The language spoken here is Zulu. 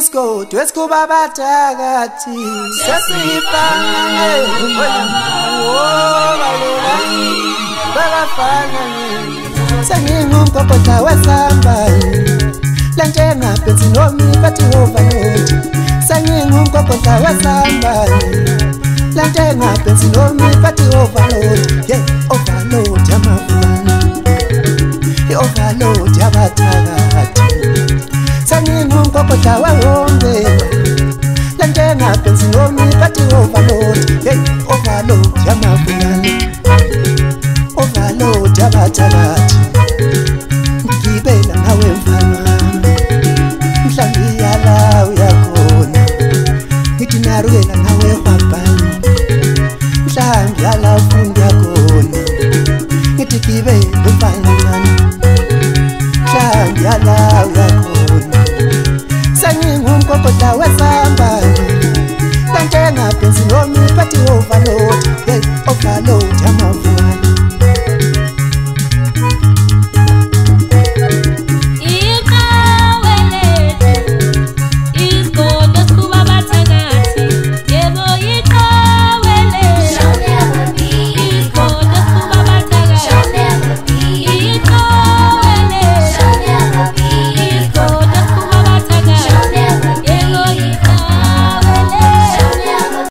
disco twesikuba bathakathi sesifane babafana sengingumgogodla wesambane lanjengaphensi nomiphathi overload sengingumgogodla wesambane lanjengaphensi nomiphathi overload yeah overload yamafana i-overload yabathakathi sengingumgogodla wewonke lanjengaphensi nomiphathi overload hey overload yamafana overload yabathakathi ngibela nawe mfana mhlambi yala uyakhona ngithi narukela nawe babhani mhlambi yala ufunda yakhona ngithi ngibela mfana mhlambi yala uyakhona sengingumgogodla